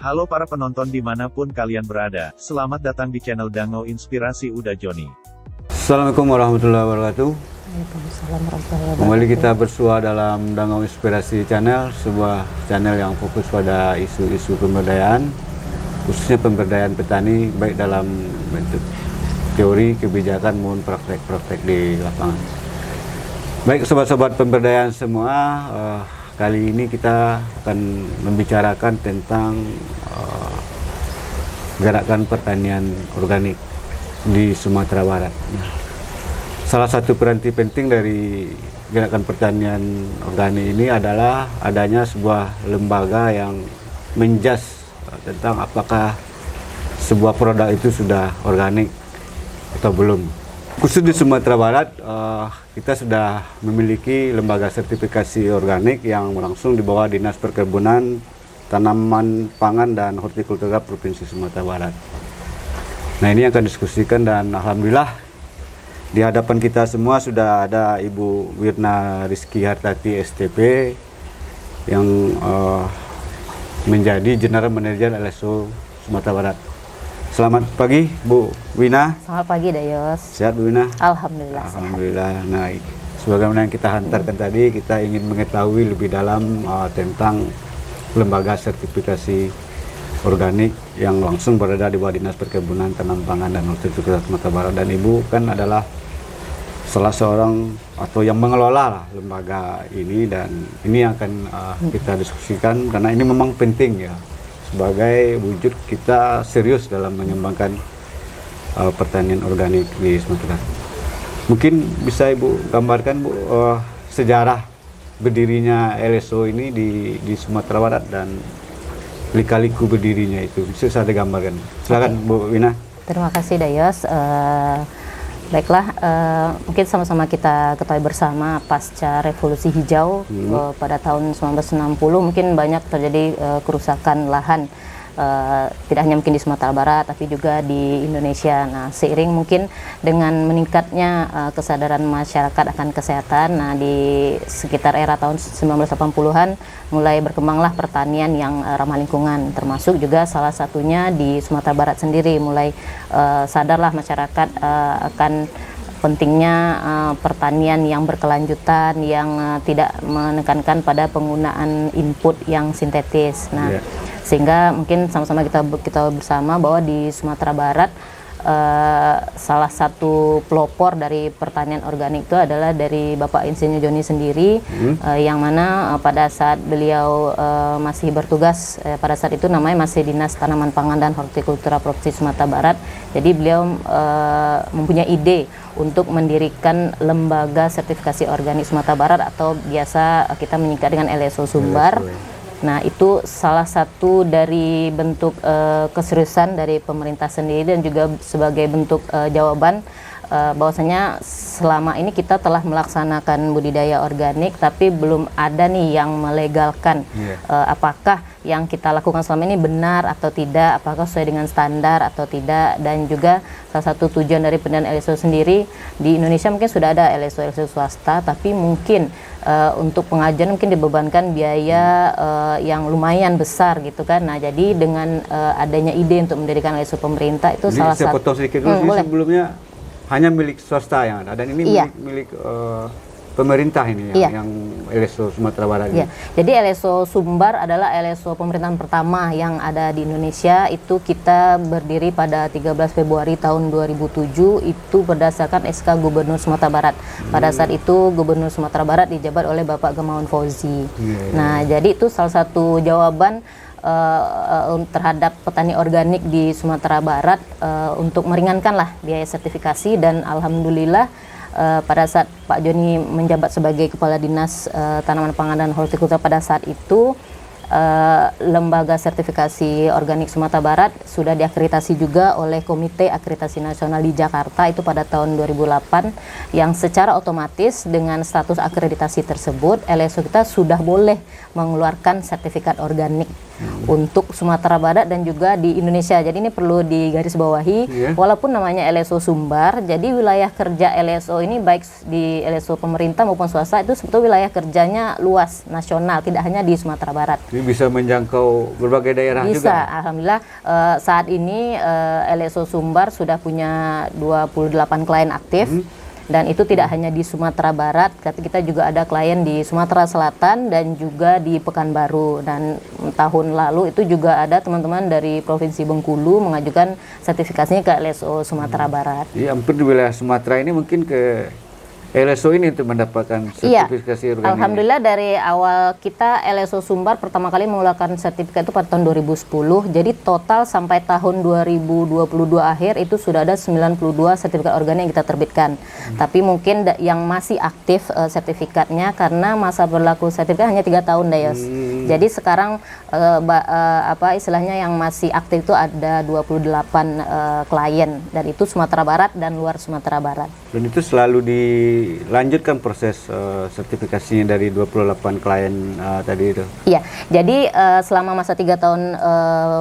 Halo para penonton dimanapun kalian berada, selamat datang di channel Dango Inspirasi Uda Joni. Assalamualaikum warahmatullahi wabarakatuh. Waalaikumsalam warahmatullahi wabarakatuh. Kembali kita bersua dalam Dango Inspirasi Channel, sebuah channel yang fokus pada isu-isu pemberdayaan, khususnya pemberdayaan petani, baik dalam bentuk teori, kebijakan maupun praktek-praktek di lapangan. Baik sobat-sobat pemberdayaan semua, kali ini kita akan membicarakan tentang gerakan pertanian organik di Sumatera Barat. Nah, salah satu peranti penting dari gerakan pertanian organik ini adalah adanya sebuah lembaga yang menjas tentang apakah sebuah produk itu sudah organik atau belum. Khusus di Sumatera Barat, kita sudah memiliki lembaga sertifikasi organik yang langsung di bawah Dinas Perkebunan, Tanaman Pangan dan Hortikultura Provinsi Sumatera Barat. Nah, ini yang akan diskusikan, dan alhamdulillah di hadapan kita semua sudah ada Ibu Wirna Rizky Hartati STP yang menjadi General Manager LSO Sumatera Barat. Selamat pagi Bu Wina. Selamat pagi Dayos. Sehat Bu Wina? Alhamdulillah. Alhamdulillah. Nah, sebagaimana yang kita hantarkan tadi, kita ingin mengetahui lebih dalam tentang lembaga sertifikasi organik yang langsung berada di bawah Dinas Perkebunan, Tanam Pangan dan Hortikultura Sumatera Barat, dan Ibu kan adalah salah seorang atau yang mengelola lembaga ini, dan ini yang akan kita diskusikan karena ini memang penting ya, sebagai wujud kita serius dalam mengembangkan pertanian organik di Sumatera. Mungkin bisa Ibu gambarkan Bu sejarah berdirinya LSO ini di Sumatera Barat dan lika-liku berdirinya itu, bisa saya gambarkan. Silakan Bu Wina. Terima kasih Dayos. Baiklah, mungkin sama-sama kita ketahui bersama pasca revolusi hijau pada tahun 1960 mungkin banyak terjadi kerusakan lahan, tidak hanya mungkin di Sumatera Barat tapi juga di Indonesia. Nah, seiring mungkin dengan meningkatnya kesadaran masyarakat akan kesehatan, nah di sekitar era tahun 1980-an mulai berkembanglah pertanian yang ramah lingkungan, termasuk juga salah satunya di Sumatera Barat sendiri mulai sadarlah masyarakat akan pentingnya pertanian yang berkelanjutan, yang tidak menekankan pada penggunaan input yang sintetis. Nah, sehingga mungkin sama-sama kita bersama bahwa di Sumatera Barat salah satu pelopor dari pertanian organik itu adalah dari Bapak Insinyur Joni sendiri, yang mana pada saat beliau masih bertugas, pada saat itu namanya masih Dinas Tanaman Pangan dan Hortikultura Provinsi Sumatera Barat. Jadi beliau mempunyai ide untuk mendirikan lembaga sertifikasi organik Sumatera Barat, atau biasa kita menyingkat dengan LSO Sumbar. Nah, itu salah satu dari bentuk keseriusan dari pemerintah sendiri, dan juga sebagai bentuk jawaban bahwasanya selama ini kita telah melaksanakan budidaya organik tapi belum ada nih yang melegalkan apakah yang kita lakukan selama ini benar atau tidak, apakah sesuai dengan standar atau tidak. Dan juga salah satu tujuan dari pendirian LSO sendiri, di Indonesia mungkin sudah ada LSO swasta, tapi mungkin untuk pengajian mungkin dibebankan biaya yang lumayan besar gitu kan. Nah, jadi dengan adanya ide untuk mendirikan LSO pemerintah itu Jadi salah saya satu. potong sedikit dulu, sebelumnya hanya milik swasta yang ada, dan ini milik pemerintah ini yang LSO Sumatera Barat ini. Jadi LSO Sumbar adalah LSO pemerintahan pertama yang ada di Indonesia. Itu kita berdiri pada 13 Februari tahun 2007, itu berdasarkan SK Gubernur Sumatera Barat. Pada saat itu Gubernur Sumatera Barat dijabat oleh Bapak Gamawan Fauzi. Nah, jadi itu salah satu jawaban terhadap petani organik di Sumatera Barat untuk meringankanlah biaya sertifikasi. Dan alhamdulillah pada saat Pak Joni menjabat sebagai Kepala Dinas Tanaman Pangan dan Hortikultura pada saat itu, lembaga sertifikasi organik Sumatera Barat sudah diakreditasi juga oleh Komite Akreditasi Nasional di Jakarta itu pada tahun 2008, yang secara otomatis dengan status akreditasi tersebut LSO kita sudah boleh mengeluarkan sertifikat organik. untuk Sumatera Barat dan juga di Indonesia. Jadi ini perlu digarisbawahi, walaupun namanya LSO Sumbar, jadi wilayah kerja LSO ini baik di LSO pemerintah maupun swasta itu sebetulnya wilayah kerjanya luas, nasional, tidak hanya di Sumatera Barat. Ini bisa menjangkau berbagai daerah Bisa, juga? alhamdulillah saat ini LSO Sumbar sudah punya 28 klien aktif. Dan itu tidak hanya di Sumatera Barat, tapi kita juga ada klien di Sumatera Selatan dan juga di Pekanbaru. Dan tahun lalu itu juga ada teman-teman dari Provinsi Bengkulu mengajukan sertifikasinya ke LSO Sumatera Barat. Iya, hampir di wilayah Sumatera ini mungkin ke LSO ini untuk mendapatkan sertifikasi organik. Alhamdulillah dari awal kita LSO Sumbar pertama kali mengeluarkan sertifikat itu pada tahun 2010. Jadi total sampai tahun 2022 akhir itu sudah ada 92 sertifikat organik yang kita terbitkan. Tapi mungkin yang masih aktif sertifikatnya karena masa berlaku sertifikat hanya 3 tahun, Dayos. Jadi sekarang istilahnya yang masih aktif itu ada 28 klien, dan itu Sumatera Barat dan luar Sumatera Barat. Dan itu selalu dilanjutkan proses sertifikasinya dari 28 klien tadi itu? Iya, jadi selama masa 3 tahun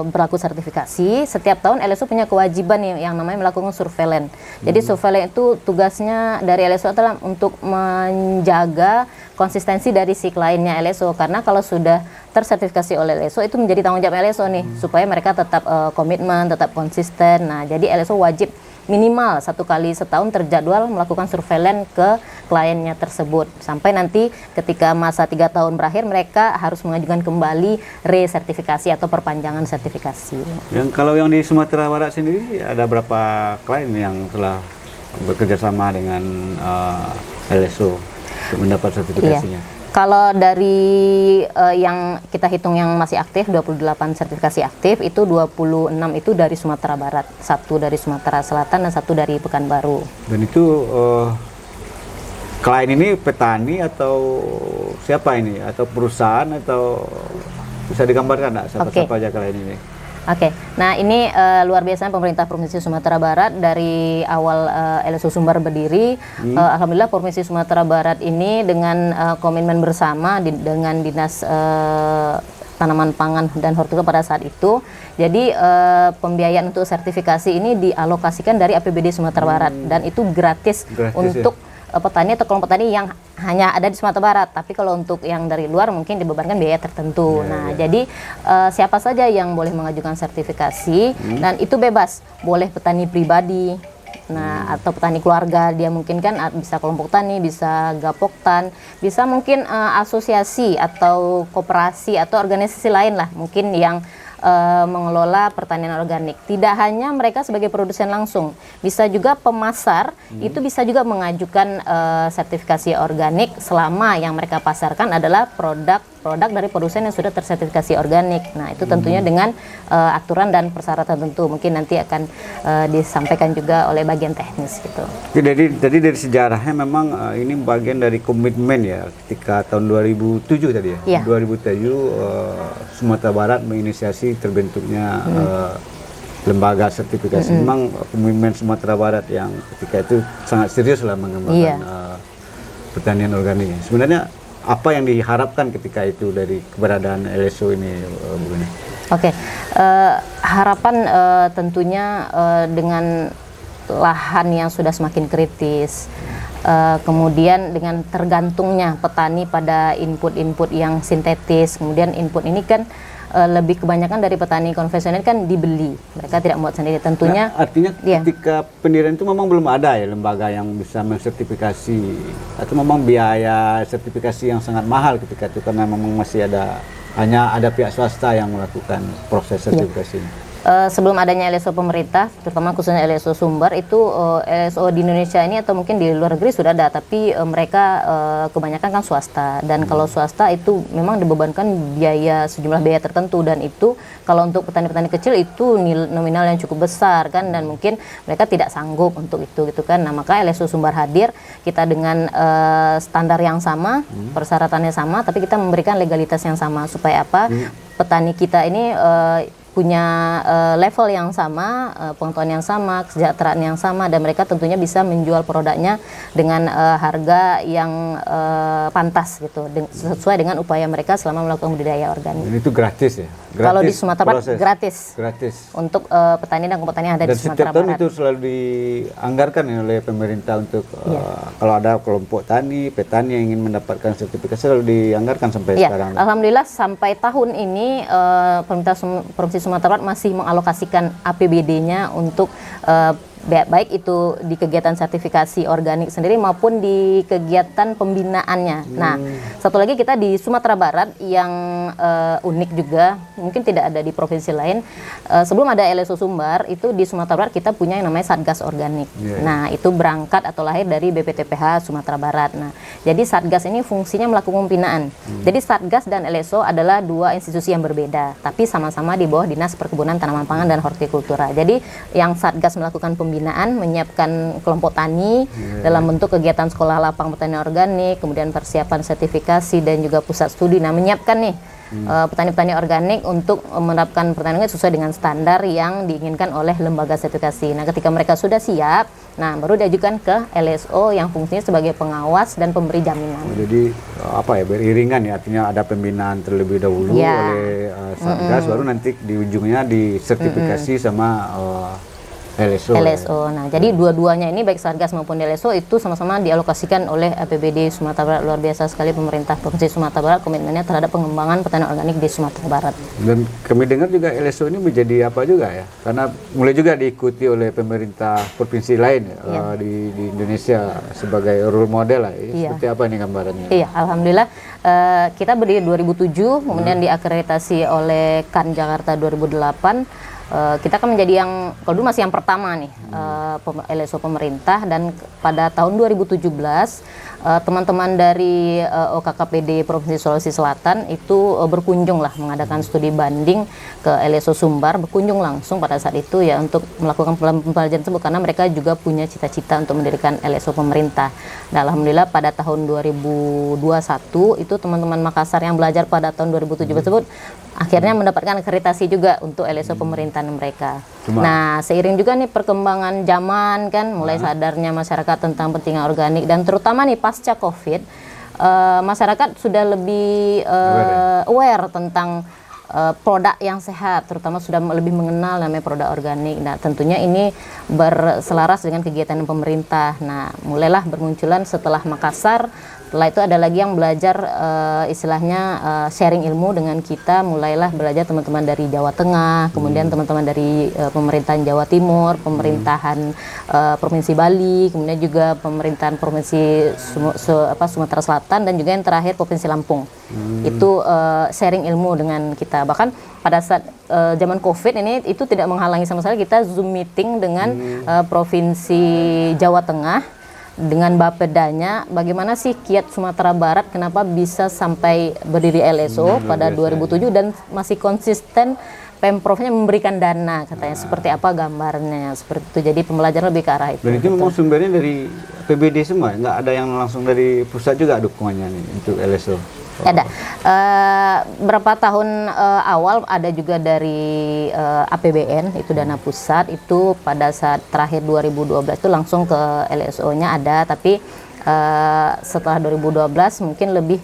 berlaku sertifikasi, setiap tahun LSO punya kewajiban yang namanya melakukan surveillance. Jadi surveillance itu tugasnya dari LSO adalah untuk menjaga konsistensi dari si kliennya LSO, karena kalau sudah tersertifikasi oleh LSO itu menjadi tanggung jawab LSO nih, supaya mereka tetap komitmen, tetap konsisten. Nah, jadi LSO wajib minimal 1 kali setahun terjadwal melakukan surveillance ke kliennya tersebut, sampai nanti ketika masa 3 tahun berakhir mereka harus mengajukan kembali resertifikasi atau perpanjangan sertifikasi. Yang kalau yang di Sumatera Barat sendiri ada berapa klien yang telah bekerja sama dengan LSO untuk mendapat sertifikasinya? Iya. Kalau dari yang kita hitung yang masih aktif, 28 sertifikasi aktif, itu 26 itu dari Sumatera Barat, 1 dari Sumatera Selatan, dan 1 dari Pekanbaru. Dan itu klien ini petani atau siapa ini? Atau perusahaan, atau bisa digambarkan nggak siapa-siapa aja klien ini? Oke, nah ini luar biasa pemerintah Provinsi Sumatera Barat dari awal LSO Sumbar berdiri, alhamdulillah Provinsi Sumatera Barat ini dengan komitmen bersama dengan Dinas Tanaman Pangan dan Hortikultura pada saat itu, jadi pembiayaan untuk sertifikasi ini dialokasikan dari APBD Sumatera Barat, dan itu gratis untuk petani atau kelompok petani yang hanya ada di Sumatera Barat. Tapi kalau untuk yang dari luar mungkin dibebankan biaya tertentu. Jadi siapa saja yang boleh mengajukan sertifikasi, dan itu bebas, boleh petani pribadi, atau petani keluarga, dia mungkin kan bisa kelompok tani, bisa gapoktan, bisa mungkin asosiasi atau koperasi atau organisasi lain lah mungkin yang mengelola pertanian organik. Tidak hanya mereka sebagai produsen langsung, bisa juga pemasar itu bisa juga mengajukan sertifikasi organik selama yang mereka pasarkan adalah produk dari produsen yang sudah tersertifikasi organik. Nah, itu tentunya dengan aturan dan persyaratan tentu. Mungkin nanti akan disampaikan juga oleh bagian teknis gitu. Jadi dari sejarahnya memang ini bagian dari komitmen ya, ketika tahun 2007 tadi ya. 2007 Sumatera Barat menginisiasi terbentuknya lembaga sertifikasi. Memang komitmen Sumatera Barat yang ketika itu sangat serius lah mengembangkan pertanian organik. Sebenarnya apa yang diharapkan ketika itu dari keberadaan LSO ini, Bu Gani? Oke, harapan tentunya dengan lahan yang sudah semakin kritis, kemudian dengan tergantungnya petani pada input-input yang sintetis, kemudian input ini kan lebih kebanyakan dari petani konvensional kan dibeli, mereka tidak membuat sendiri tentunya. Nah, artinya ketika pendirian itu memang belum ada ya lembaga yang bisa mensertifikasi, atau memang biaya sertifikasi yang sangat mahal ketika itu karena memang masih hanya ada pihak swasta yang melakukan proses sertifikasi ini. Sebelum adanya LSO pemerintah, terutama khususnya LSO Sumbar, itu LSO di Indonesia ini atau mungkin di luar negeri sudah ada, tapi mereka kebanyakan kan swasta, dan kalau swasta itu memang dibebankan sejumlah biaya tertentu, dan itu kalau untuk petani-petani kecil itu nominal yang cukup besar kan, dan mungkin mereka tidak sanggup untuk itu gitu kan. Nah, maka LSO Sumbar hadir, kita dengan standar yang sama, persyaratannya sama, tapi kita memberikan legalitas yang sama supaya apa? Petani kita ini punya level yang sama, pengetahuan yang sama, kesejahteraan yang sama, dan mereka tentunya bisa menjual produknya dengan harga yang pantas gitu, sesuai dengan upaya mereka selama melakukan budidaya organik. Dan itu gratis ya? Gratis Kalau di Sumatera Barat proses. gratis. Gratis. Untuk petani dan kelompok petani yang ada Dan di Sumatera setiap tahun Barat. itu selalu dianggarkan ya oleh pemerintah untuk kalau ada kelompok tani, petani yang ingin mendapatkan sertifikasi selalu dianggarkan sampai Ya, sekarang. alhamdulillah sampai tahun ini pemerintah Provinsi Sumatera Barat masih mengalokasikan APBD-nya untuk baik itu di kegiatan sertifikasi organik sendiri maupun di kegiatan pembinaannya. Nah, satu lagi kita di Sumatera Barat yang unik juga, mungkin tidak ada di provinsi lain. Sebelum ada LSO Sumbar, itu di Sumatera Barat kita punya yang namanya Satgas Organik. Nah, itu berangkat atau lahir dari BPTPH Sumatera Barat. Nah, jadi Satgas ini fungsinya melakukan pembinaan. Jadi Satgas dan LSO adalah dua institusi yang berbeda, tapi sama-sama di bawah Dinas Perkebunan Tanaman Pangan dan Hortikultura. Jadi yang Satgas melakukan pembinaan, menyiapkan kelompok tani dalam bentuk kegiatan sekolah lapang pertanian organik, kemudian persiapan sertifikasi dan juga pusat studi. Nah, menyiapkan nih petani-petani organik untuk menerapkan pertanian organik sesuai dengan standar yang diinginkan oleh lembaga sertifikasi. Nah, ketika mereka sudah siap, nah baru diajukan ke LSO yang fungsinya sebagai pengawas dan pemberi jaminan. Jadi apa ya, beriringan ya, artinya ada pembinaan terlebih dahulu oleh Satgas, baru nanti di ujungnya disertifikasi sama LSO. LSO. Nah, jadi dua-duanya ini baik Satgas maupun LSO itu sama-sama dialokasikan oleh APBD Sumatera Barat. Luar biasa sekali pemerintah Provinsi Sumatera Barat komitmennya terhadap pengembangan pertanian organik di Sumatera Barat. Dan kami dengar juga LSO ini menjadi apa juga ya, karena mulai juga diikuti oleh pemerintah provinsi lain di Indonesia sebagai role model lah. Seperti apa ini gambarannya? Iya, alhamdulillah kita berdiri 2007, kemudian diakreditasi oleh KAN Jakarta 2008. Kita kan menjadi yang, kalau dulu masih yang pertama nih, LSO pemerintah, dan pada tahun 2017 teman-teman dari OKKPD Provinsi Sulawesi Selatan itu berkunjung lah, mengadakan studi banding ke LSO Sumbar, berkunjung langsung pada saat itu ya untuk melakukan pembelajaran tersebut, karena mereka juga punya cita-cita untuk mendirikan LSO pemerintah. Nah, alhamdulillah pada tahun 2021 itu teman-teman Makassar yang belajar pada tahun 2017 tersebut akhirnya mendapatkan akreditasi juga untuk LSO pemerintahan mereka. Nah, seiring juga nih perkembangan zaman kan, mulai sadarnya masyarakat tentang pentingnya organik, dan terutama nih pasca COVID, masyarakat sudah lebih aware tentang produk yang sehat, terutama sudah lebih mengenal namanya produk organik. Nah, tentunya ini berselaras dengan kegiatan pemerintah. Nah, mulailah bermunculan setelah Makassar. Setelah itu ada lagi yang belajar istilahnya sharing ilmu dengan kita, mulailah belajar teman-teman dari Jawa Tengah, kemudian teman-teman dari pemerintahan Jawa Timur, pemerintahan Provinsi Bali, kemudian juga pemerintahan Provinsi Sumatera Selatan, dan juga yang terakhir Provinsi Lampung. Itu sharing ilmu dengan kita. Bahkan pada saat zaman COVID ini itu tidak menghalangi sama sekali kita Zoom meeting dengan Provinsi Jawa Tengah, dengan Bapedanya, bagaimana sih kiat Sumatera Barat, kenapa bisa sampai berdiri LSO pada 2007 dan masih konsisten Pemprovnya memberikan dana, katanya seperti apa gambarnya, seperti itu. Jadi pembelajaran lebih ke arah itu. Dan itu memang sumbernya dari PBD semua, nggak ada yang langsung dari pusat juga dukungannya nih untuk LSO? Ada. Berapa tahun awal ada juga dari APBN, itu dana pusat, itu pada saat terakhir 2012 itu langsung ke LSO-nya ada, tapi setelah 2012 mungkin lebih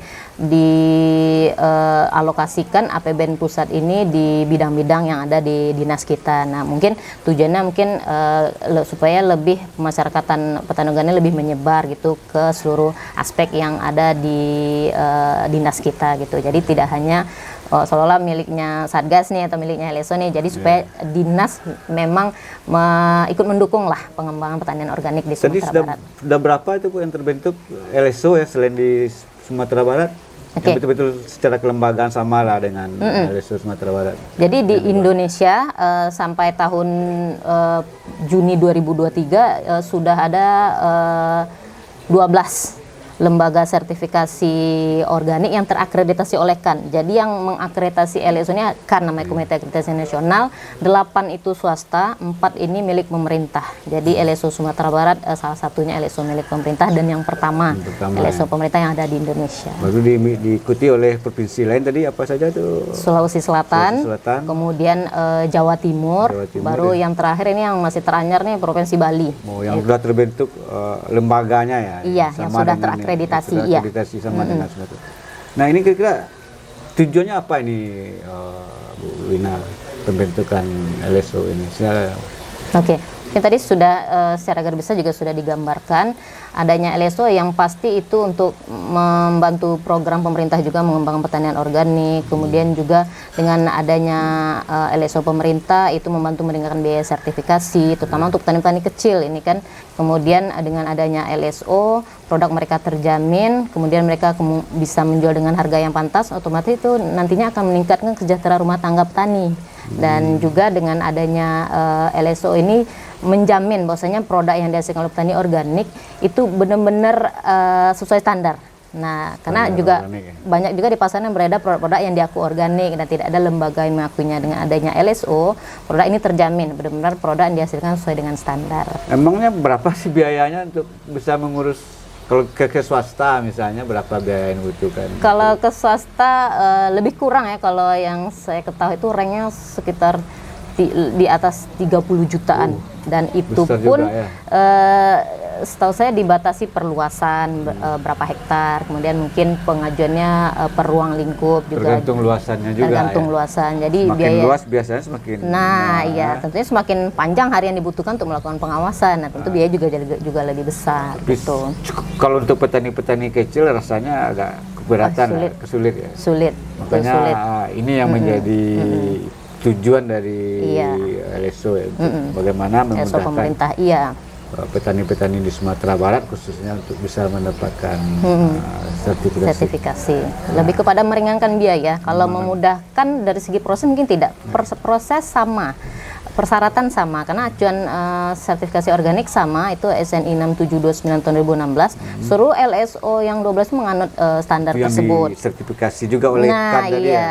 dialokasikan APBN pusat ini di bidang-bidang yang ada di dinas kita. Nah, mungkin tujuannya mungkin supaya lebih pemasyarakatan petani organik lebih menyebar gitu ke seluruh aspek yang ada di dinas kita gitu. Jadi tidak hanya seolah-olah miliknya Satgas nih atau miliknya LSO nih, jadi supaya dinas memang ikut mendukung lah pengembangan pertanian organik di Sumatera Barat. Sudah berapa itu Bu yang terbentuk LSO ya selain di Sumatera Barat? Yang betul-betul secara kelembagaan sama lah dengan LSO Sumatera Barat. Jadi di Indonesia sampai tahun Juni 2023 sudah ada 12 lembaga sertifikasi organik yang terakreditasi oleh KAN. Jadi yang mengakreditasi LSO ini KAN, namanya Komite Akreditasi Nasional. 8 itu swasta, 4 ini milik pemerintah. Jadi LSO Sumatera Barat salah satunya LSO milik pemerintah dan yang pertama LSO pemerintah yang ada di Indonesia. Baru diikuti oleh provinsi lain tadi apa saja tuh? Sulawesi Selatan, kemudian Jawa Timur, baru yang terakhir ini yang masih teranyar nih Provinsi Bali. Oh, yang sudah terbentuk lembaganya ya? Iya, yang sudah terakreditasi. Terakreditasi sama dengan Sumatera. Nah ini kira-kira tujuannya apa ini, Bu Wina, pembentukan LSO ini? Oke. Yang tadi sudah secara garis besar juga sudah digambarkan adanya LSO yang pasti itu untuk membantu program pemerintah juga mengembangkan pertanian organik, kemudian juga dengan adanya LSO pemerintah itu membantu meringankan biaya sertifikasi terutama untuk petani-petani kecil ini kan. Kemudian dengan adanya LSO produk mereka terjamin, kemudian mereka bisa menjual dengan harga yang pantas, otomatis itu nantinya akan meningkatkan kesejahteraan rumah tangga petani. Dan juga dengan adanya LSO ini menjamin bahwasanya produk yang dihasilkan oleh petani organik itu benar-benar sesuai standar. Nah, karena Standar juga organik, ya? banyak juga di pasaran yang beredar produk-produk yang diaku organik dan tidak ada lembaga yang mengakuinya. Dengan adanya LSO, produk ini terjamin benar-benar produk yang dihasilkan sesuai dengan standar. Emangnya berapa sih biayanya untuk bisa mengurus, kalau ke swasta misalnya berapa biaya yang dibutuhkan? Kalau ke swasta lebih kurang ya, kalau yang saya ketahui itu ranknya sekitar di atas 30 jutaan. Dan itu pun juga, ya? setahu saya dibatasi perluasan berapa hektar, kemudian mungkin pengajuannya per ruang lingkup juga. Tergantung luasannya juga. Tergantung ya? luasan. Jadi semakin biaya luas biasanya semakin. iya, tentunya semakin panjang hari yang dibutuhkan untuk melakukan pengawasan. Nah, tentu biaya juga lebih besar. Gitu. Kalau untuk petani-petani kecil rasanya agak keberatan, kesulit ya. Sulit. Makanya sulit. ini yang menjadi tujuan dari Iya. LSO ya, bagaimana LSO memudahkan pemerintah, iya. petani-petani di Sumatera Barat khususnya untuk bisa mendapatkan sertifikasi. Lebih kepada meringankan biaya. Kalau memudahkan dari segi proses mungkin tidak. Proses sama, persyaratan sama karena acuan sertifikasi organik sama, itu SNI 6729 tahun 2016. Seluruh LSO yang 12 menganut standar yang tersebut. Sertifikasi juga oleh KAN tadi ya.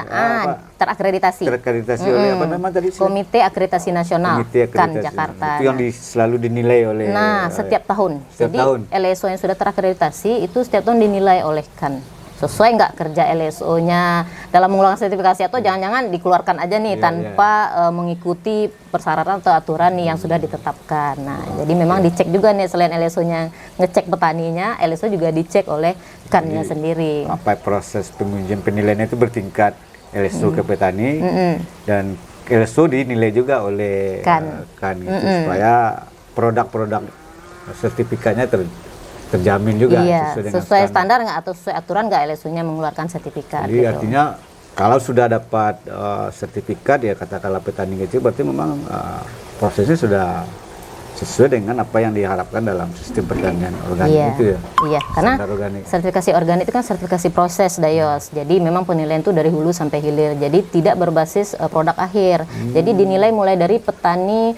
Terakreditasi. Terakreditasi oleh apa nama tadi? Komite Akreditasi Nasional KAN Jakarta. Itu yang selalu dinilai oleh. Setiap tahun. Setiap Jadi tahun. LSO yang sudah terakreditasi itu setiap tahun dinilai oleh KAN. Sesuai nggak kerja LSO-nya dalam mengeluarkan sertifikasi, atau jangan-jangan dikeluarkan aja nih tanpa mengikuti persyaratan atau aturan nih yang sudah ditetapkan. Nah, jadi memang dicek juga nih, selain LSO-nya ngecek petaninya, LSO juga dicek oleh KAN-nya sendiri. Apa proses pengujian penilaiannya itu bertingkat LSO ke petani dan LSO dinilai juga oleh KAN gitu, supaya produk-produk sertifikatnya terjamin juga sesuai standar nggak atau sesuai aturan nggak LSO-nya mengeluarkan sertifikat. Jadi gitu. artinya kalau sudah dapat sertifikat ya katakanlah petani kecil, berarti memang prosesnya sudah sesuai dengan apa yang diharapkan dalam sistem pertanian organik itu ya. Iya, karena sertifikasi organik itu kan sertifikasi proses, Dayos. Jadi memang penilaian itu dari hulu sampai hilir. Jadi tidak berbasis produk akhir. Jadi dinilai mulai dari petani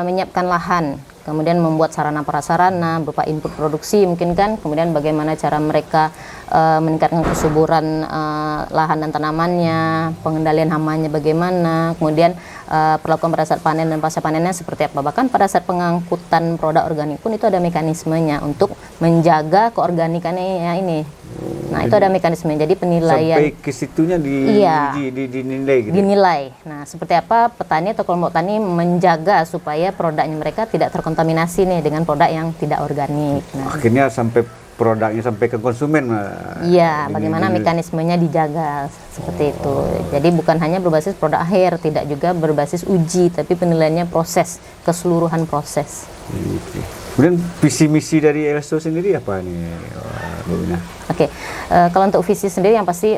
menyiapkan lahan, kemudian membuat sarana prasarana berupa input produksi mungkin kan, kemudian bagaimana cara mereka meningkatkan kesuburan lahan dan tanamannya, pengendalian hamanya bagaimana, kemudian perlakuan pada saat panen dan pasca panennya seperti apa. Bahkan pada saat pengangkutan produk organik pun itu ada mekanismenya untuk menjaga keorganikannya ini. Nah, itu ada mekanisme. Jadi penilaian sampai ke situnya dinilai gitu. Dinilai. Nah, seperti apa petani atau kelompok tani menjaga supaya produknya mereka tidak terkontaminasi nih dengan produk yang tidak organik. Nah, akhirnya sampai produknya sampai ke konsumen. Iya, bagaimana mekanismenya dijaga seperti itu. Jadi bukan hanya berbasis produk akhir, tidak juga berbasis uji, tapi penilaiannya proses, keseluruhan proses. Kemudian visi misi dari LSO sendiri apa nih, Bu Wina? Oke, kalau untuk visi sendiri yang pasti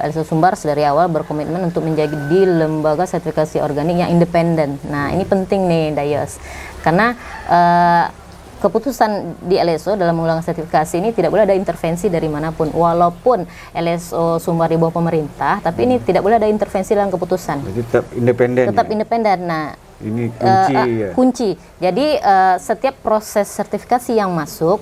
LSO Sumbar dari awal berkomitmen untuk menjadi lembaga sertifikasi organik yang independen. Nah, ini penting nih, Dayos, karena keputusan di LSO dalam mengulang sertifikasi ini tidak boleh ada intervensi dari manapun. Walaupun LSO Sumbar di bawah pemerintah, tapi ini tidak boleh ada intervensi dalam keputusan. Jadi tetap independen. Tetap independen. Nah, ini kunci. Kunci. Jadi setiap proses sertifikasi yang masuk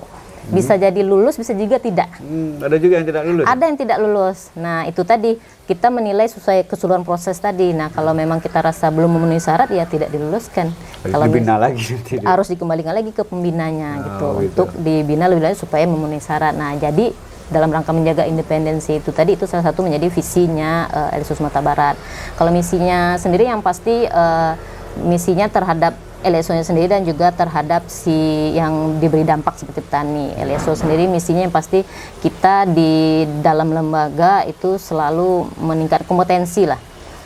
Bisa jadi lulus, bisa juga tidak. Ada juga yang tidak lulus. Ada yang tidak lulus. Nah, itu tadi kita menilai sesuai keseluruhan proses tadi. Nah, kalau memang kita rasa belum memenuhi syarat, ya tidak diluluskan. Kalau dibina lagi nanti. harus dikembalikan lagi ke pembinanya gitu, gitu. untuk dibina lebih lanjut supaya memenuhi syarat. Nah, jadi dalam rangka menjaga independensi itu tadi, itu salah satu menjadi visinya LSO Sumatera Barat. Kalau misinya sendiri yang pasti misinya terhadap LSO-nya sendiri dan juga terhadap si yang diberi dampak seperti petani. LSO sendiri misinya yang pasti kita di dalam lembaga itu selalu meningkat kompetensi lah.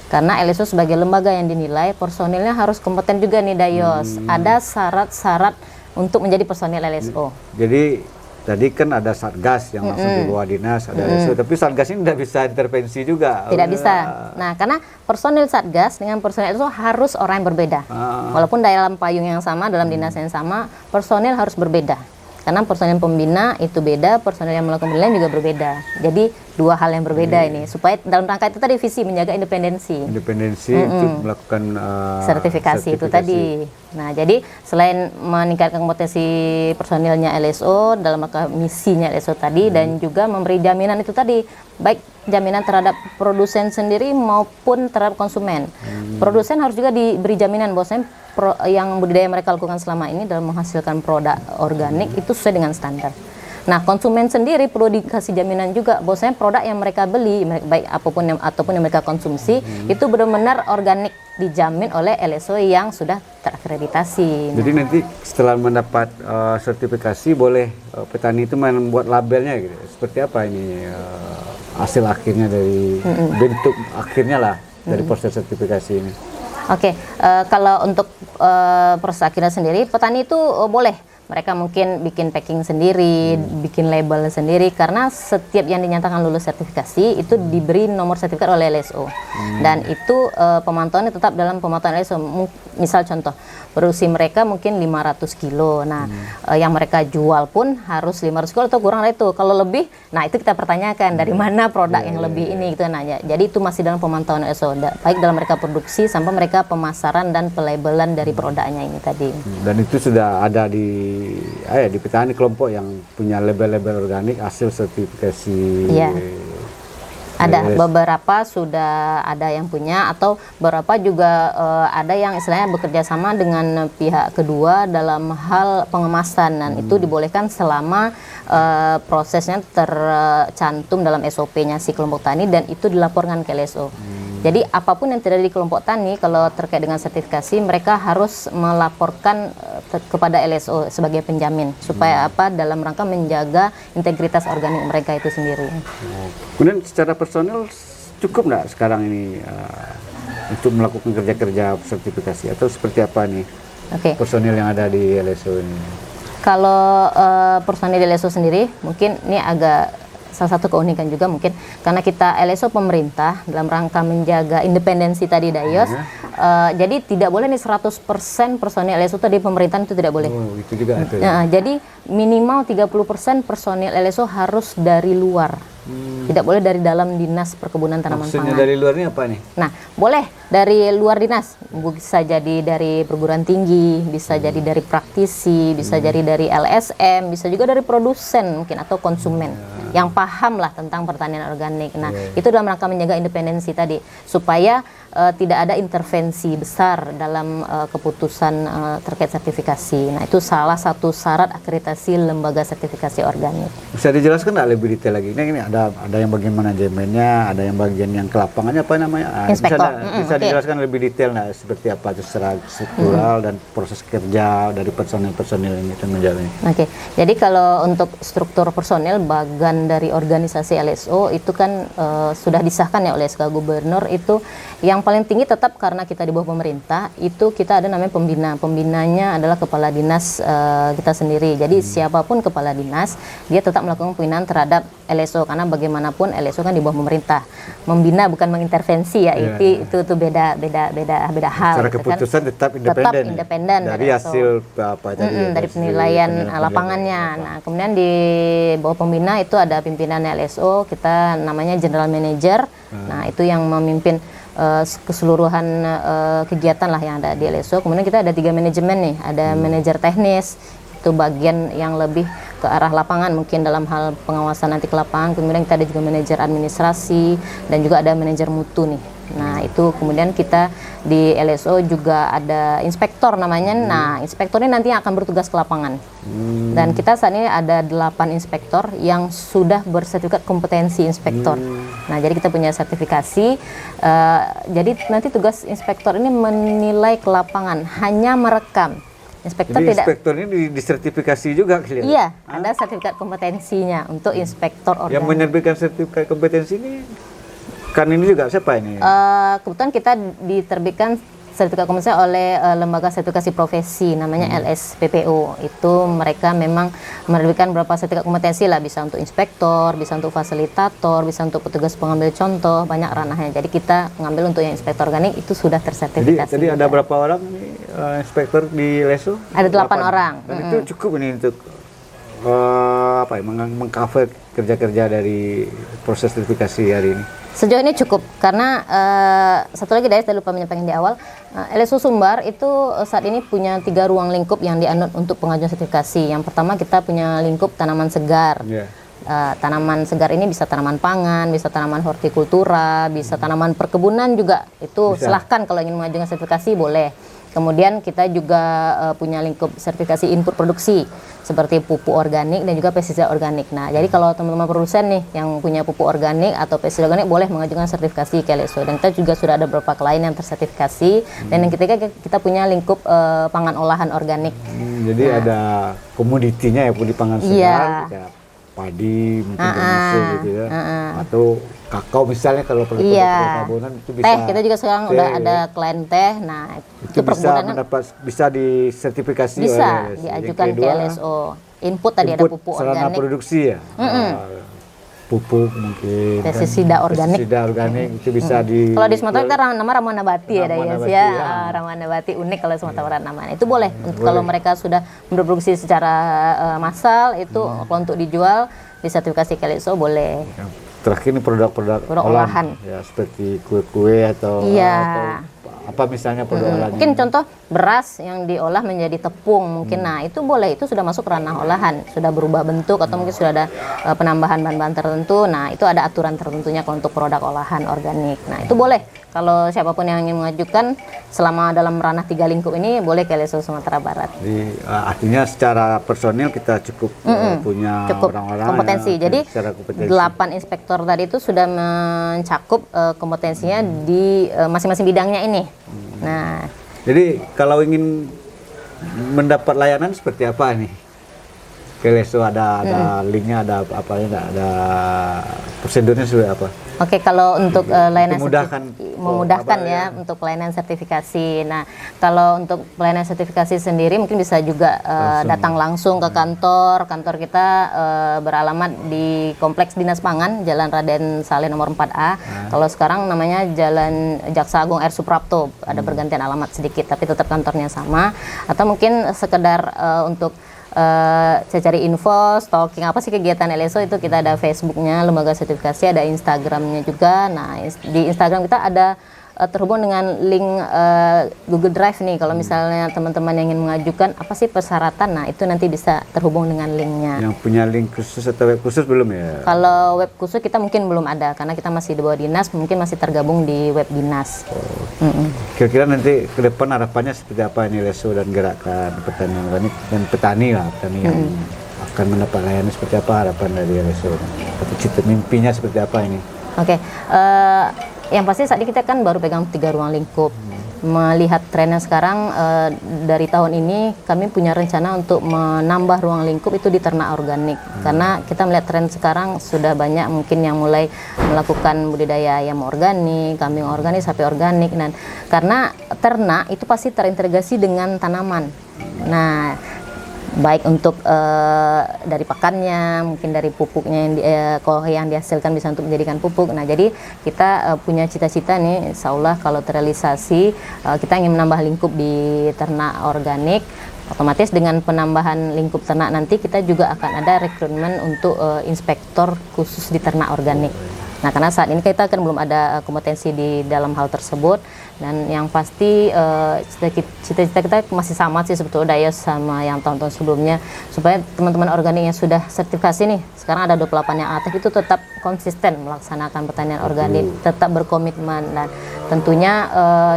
Karena LSO sebagai lembaga yang dinilai personilnya harus kompeten juga nih Dayos. Ada syarat-syarat untuk menjadi personil LSO. Jadi tadi kan ada satgas yang langsung di bawah dinas, ada LSO, tapi satgas ini tidak bisa intervensi juga. Tidak bisa. Nah, karena personil satgas dengan personil LSO harus orang yang berbeda. Walaupun dalam payung yang sama, dalam dinas yang sama, personil harus berbeda. Karena personil pembina itu beda, personil yang melakukan penilaian juga berbeda. Jadi dua hal yang berbeda ini. Supaya dalam rangka itu tadi visi menjaga independensi. Independensi untuk melakukan sertifikasi itu tadi. Nah, jadi selain meningkatkan kompetensi personilnya LSO dalam rangka misinya LSO tadi, dan juga memberi jaminan itu tadi, baik jaminan terhadap produsen sendiri maupun terhadap konsumen. Produsen harus juga diberi jaminan bahwasanya yang budidaya mereka lakukan selama ini dalam menghasilkan produk organik itu sesuai dengan standar. Nah, konsumen sendiri perlu dikasih jaminan juga bahwasanya produk yang mereka beli, baik ataupun yang mereka konsumsi, itu benar-benar organik, dijamin oleh LSO yang sudah terakreditasi. Jadi nanti setelah mendapat sertifikasi, boleh petani itu membuat labelnya gitu. Seperti apa ini hasil akhirnya dari bentuk akhirnya lah dari proses sertifikasi ini? Oke, kalau untuk proses akhirnya sendiri, petani itu boleh. Mereka mungkin bikin packing sendiri, bikin label sendiri, karena setiap yang dinyatakan lulus sertifikasi itu diberi nomor sertifikat oleh LSO. Dan itu pemantauannya tetap dalam pemantauan LSO. Misal contoh, produksi mereka mungkin 500 kilo. Nah, yang mereka jual pun harus 500 kilo atau kurang dari itu. Kalau lebih, nah itu kita pertanyakan dari mana produk yang lebih ini gitu. Nah, jadi itu masih dalam pemantauan LSO. Baik dalam mereka produksi sampai mereka pemasaran dan pelabelan dari produknya ini tadi. Dan itu sudah ada di petani kelompok yang punya label-label organik hasil sertifikasi. Iya. Ada beberapa sudah ada yang punya, atau beberapa juga ada yang istilahnya bekerja sama dengan pihak kedua dalam hal pengemasan, dan itu dibolehkan selama prosesnya tercantum dalam SOP-nya si kelompok tani dan itu dilaporkan ke LSO. Jadi apapun yang terjadi di kelompok tani kalau terkait dengan sertifikasi, mereka harus melaporkan kepada LSO sebagai penjamin supaya apa, dalam rangka menjaga integritas organik mereka itu sendiri. Kemudian secara personil cukup nggak sekarang ini untuk melakukan kerja-kerja sertifikasi, atau seperti apa nih personil yang ada di LSO ini? Kalau personil di LSO sendiri mungkin ini agak salah satu keunikan juga mungkin karena kita LSO pemerintah dalam rangka menjaga independensi tadi Dayos. Jadi tidak boleh nih 100% personil LSO tadi pemerintahan itu tidak boleh. Itu juga itu. Jadi minimal 30% personil LSO harus dari luar. Tidak boleh dari dalam dinas perkebunan tanaman pangan. Maksudnya dari luarnya apa nih? Nah, boleh dari luar dinas, bisa jadi dari perguruan tinggi, bisa jadi dari praktisi, bisa jadi dari LSM, bisa juga dari produsen mungkin atau konsumen yang paham lah tentang pertanian organik. Nah, itu dalam rangka menjaga independensi tadi supaya tidak ada intervensi besar dalam keputusan terkait sertifikasi. Nah, itu salah satu syarat akreditasi lembaga sertifikasi organik. Bisa dijelaskan nggak lebih detail lagi? Ini ada yang bagian manajemennya, ada yang bagian yang ke lapangannya, apa namanya? Inspektor. Bisa dijelaskan lebih detail nggak seperti apa secara struktural dan proses kerja dari personil ini dan menjalani. Jadi kalau untuk struktur personil bagian dari organisasi LSO itu kan sudah disahkan ya oleh SK Gubernur. Itu yang paling tinggi tetap karena kita di bawah pemerintah, itu kita ada namanya pembina. Pembinanya adalah kepala dinas kita sendiri. Jadi siapapun kepala dinas, dia tetap melakukan pembinaan terhadap LSO karena bagaimanapun LSO kan di bawah pemerintah. Membina bukan mengintervensi ya. Itu beda hal. Secara keputusan kan tetap independen dari hasil apa tadi dari penilaian lapangannya. Nah, kemudian di bawah pembina itu ada pimpinannya LSO, kita namanya General Manager. Nah, itu yang memimpin keseluruhan kegiatan lah yang ada di LSO. Kemudian kita ada 3 manajemen nih, ada manajer teknis, itu itu bagian yang lebih ke arah lapangan, mungkin dalam hal pengawasan nanti ke lapangan. Kemudian kita ada juga manajer administrasi dan juga ada manajer mutu nih. Nah itu kemudian kita di LSO juga ada inspektor namanya. Nah inspektor ini nanti akan bertugas ke lapangan. Dan kita saat ini ada 8 inspektor yang sudah bersertifikat kompetensi inspektor. Nah jadi kita punya sertifikasi. Jadi nanti tugas inspektor ini menilai ke lapangan, hanya merekam. Inspektor Jadi tidak. inspektor ini disertifikasi juga kalian? Iya, ada sertifikat kompetensinya untuk inspektor organik. Yang menerbitkan sertifikat kompetensi ini kan ini juga siapa ini? Kebetulan kita diterbitkan sertifikat kompetensi oleh lembaga sertifikasi profesi namanya LSPPO. Itu mereka memang menerbitkan beberapa sertifikat kompetensi lah, bisa untuk inspektor, bisa untuk fasilitator, bisa untuk petugas pengambil contoh, banyak ranahnya. Jadi kita mengambil untuk yang inspektor organik itu sudah tersertifikasi. Jadi ada berapa orang nih, inspektor di LSO? Ada 8 orang. Dan itu cukup ini untuk mengcover kerja-kerja dari proses sertifikasi hari ini. Sejauh ini cukup, karena satu lagi saya lupa menyampaikan di awal, LSO Sumbar itu saat ini punya 3 ruang lingkup yang dianut untuk pengajuan sertifikasi. Yang pertama kita punya lingkup tanaman segar. Tanaman segar ini bisa tanaman pangan, bisa tanaman hortikultura, bisa tanaman perkebunan juga. Itu silahkan kalau ingin mengajukan sertifikasi boleh. Kemudian kita juga punya lingkup sertifikasi input produksi seperti pupuk organik dan juga pestisida organik. Nah, jadi kalau teman-teman produsen nih yang punya pupuk organik atau pestisida organik boleh mengajukan sertifikasi ke LSO. Dan kita juga sudah ada beberapa klien yang tersertifikasi. Dan yang ketiga kita punya lingkup pangan olahan organik. Jadi ada komoditinya ya, di pangan segar, kayak padi, mungkin termasuk gitu ya, atau kakao misalnya kalau perkebunan itu bisa. Teh kita juga sekarang udah ada klien teh. Nah itu bisa disertifikasi bisa oleh diajukan ke LSO. Input tadi ada pupuk sarana organik, produksi ya, pupuk mungkin pestisida organik itu bisa di. Kalau di Sumatera kita nama ramuan nabati ada ya, ramuan nabati unik kalau Sumatera Barat namanya. Itu boleh kalau mereka sudah memproduksi secara massal itu kalau untuk dijual disertifikasi ke LSO boleh. Terakhir ini produk-produk olahan ya, seperti kue-kue atau apa misalnya produk olahan. Mungkin contoh beras yang diolah menjadi tepung mungkin. Nah itu boleh, itu sudah masuk ranah olahan, sudah berubah bentuk atau mungkin sudah ada penambahan bahan-bahan tertentu. Nah itu ada aturan tertentunya kalau untuk produk olahan organik. Nah itu boleh kalau siapapun yang ingin mengajukan selama dalam ranah 3 lingkup ini boleh ke LSO Sumatera Barat. Jadi artinya secara personil kita cukup punya orang-orang kompetensi. Jadi 8 inspektor tadi itu sudah mencakup kompetensinya di masing-masing bidangnya ini. Nah, jadi kalau ingin mendapat layanan seperti apa nih? Ke LSO ada linknya, ada apa ya? Ada prosedurnya seperti apa? Oke, kalau untuk layanan memudahkan ya ya untuk pelayanan sertifikasi. Nah, kalau untuk pelayanan sertifikasi sendiri mungkin bisa juga datang langsung ke kantor. Kantor kita beralamat di Kompleks Dinas Pangan, Jalan Raden Saleh nomor 4A. Kalau sekarang namanya Jalan Jaksa Agung R. Suprapto. Ada pergantian alamat sedikit, tapi tetap kantornya sama. Atau mungkin sekedar untuk saya cari info, stalking apa sih kegiatan LSO, itu kita ada Facebooknya, lembaga sertifikasi, ada Instagramnya juga. Nah di Instagram kita ada terhubung dengan link Google Drive nih. Kalau misalnya teman-teman yang ingin mengajukan apa sih persyaratan, nah itu nanti bisa terhubung dengan linknya. Yang punya link khusus atau web khusus belum ya? Kalau web khusus kita mungkin belum ada karena kita masih di bawah dinas, mungkin masih tergabung di web dinas. Kira-kira nanti ke depan harapannya seperti apa ini LSO dan gerakan pertanian organik dan petani yang akan mendapat layanan seperti apa, harapan dari LSO? Atau cita mimpinya seperti apa ini? Oke, yang pasti saat ini kita kan baru pegang 3 ruang lingkup. Melihat trennya sekarang, dari tahun ini kami punya rencana untuk menambah ruang lingkup itu di ternak organik. Karena kita melihat tren sekarang sudah banyak mungkin yang mulai melakukan budidaya ayam organik, kambing organik, sapi organik. Dan karena ternak itu pasti terintegrasi dengan tanaman. Nah, baik untuk dari pakannya, mungkin dari pupuknya yang dihasilkan bisa untuk menjadikan pupuk. Nah jadi kita punya cita-cita nih, insya Allah kalau terrealisasi kita ingin menambah lingkup di ternak organik. Otomatis dengan penambahan lingkup ternak nanti kita juga akan ada rekrutmen untuk inspektor khusus di ternak organik. Nah, karena saat ini kita kan belum ada kompetensi di dalam hal tersebut, dan yang pasti cita-cita kita masih sama sih sebetulnya Dayos sama yang tahun-tahun sebelumnya, supaya teman-teman organik yang sudah sertifikasi nih, sekarang ada 28 yang aktif itu tetap konsisten melaksanakan pertanian organik, tetap berkomitmen. Dan tentunya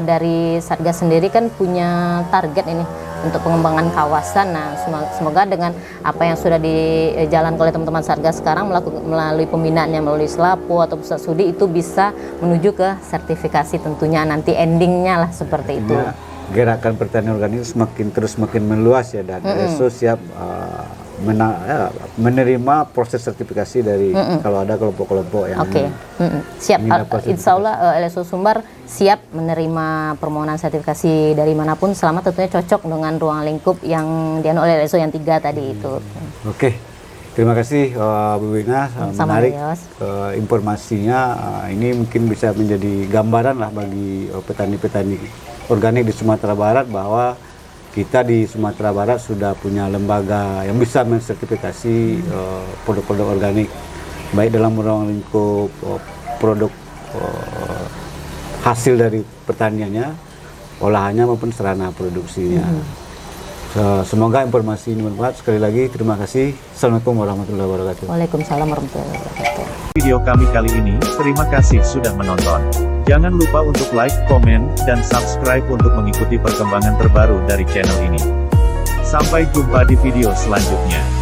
dari Satgas sendiri kan punya target ini untuk pengembangan kawasan. Nah, semoga dengan apa yang sudah dijalankan oleh teman-teman Satgas sekarang melalui pembinaannya melalui Selapo atau pusat studi itu bisa menuju ke sertifikasi, tentunya nanti endingnya lah seperti itu. Gerakan pertanian organik semakin meluas ya, dan ESO siap menerima proses sertifikasi dari kalau ada kelompok-kelompok yang siap. Insya Allah LSO Sumbar siap menerima permohonan sertifikasi dari manapun selama tentunya cocok dengan ruang lingkup yang dianu oleh LSO yang 3 tadi itu. Oke, terima kasih Bu Wina, menarik informasinya. Ini mungkin bisa menjadi gambaran lah bagi petani-petani organik di Sumatera Barat bahwa kita di Sumatera Barat sudah punya lembaga yang bisa mensertifikasi produk-produk organik, baik dalam ruang lingkup produk hasil dari pertaniannya, olahannya maupun sarana produksinya. Semoga informasi ini bermanfaat. Sekali lagi terima kasih. Assalamualaikum warahmatullahi wabarakatuh. Waalaikumsalam warahmatullahi wabarakatuh. Video kami kali ini, terima kasih sudah menonton. Jangan lupa untuk like, komen, dan subscribe untuk mengikuti perkembangan terbaru dari channel ini. Sampai jumpa di video selanjutnya.